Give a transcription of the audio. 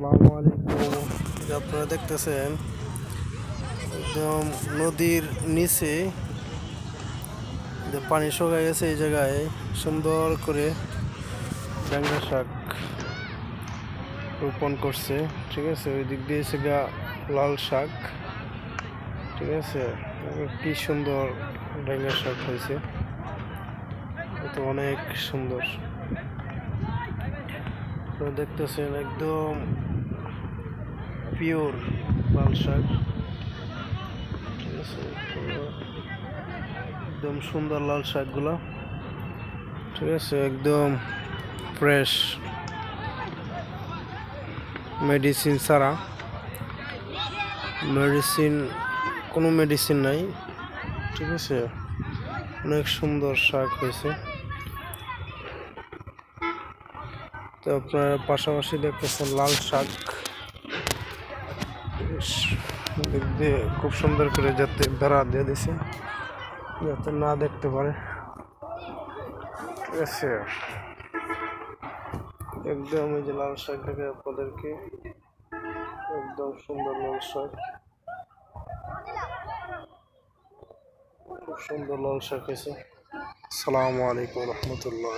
আসসালামু আলাইকুম। আপনারা দেখতেছেন একদম নদীর নিচে যে পানি শুকিয়ে গেছে, এই জায়গায় সুন্দর করে ব্যাঙ্গা শাক রোপণ করছে। ঠিক আছে, ওই দিক দিয়ে এসে লাল শাক। ঠিক আছে, কি সুন্দর ব্যাঙ্গা শাক হয়েছে, তো অনেক সুন্দর। দেখতেছেন একদম পিওর লাল শাক। ঠিক আছে, একদম সুন্দর লাল শাকগুলো। ঠিক আছে, একদম ফ্রেশ, মেডিসিন ছাড়া, কোনো মেডিসিন নাই। ঠিক আছে, অনেক সুন্দর শাক হয়েছে। তো আপনারা পাশাপাশি দেখতেছেন লাল শাক, খুব সুন্দর করে যাতে বেড়া দিয়ে দিছে, যাতে না দেখতে পারে। ঠিক আছে, একদম এই যে লাল শাক দেখে আপনাদেরকে, একদম সুন্দর লাল শাক, খুব সুন্দর লাল শাক হয়েছে। আসসালামু আলাইকুম রহমতুল্লাহ।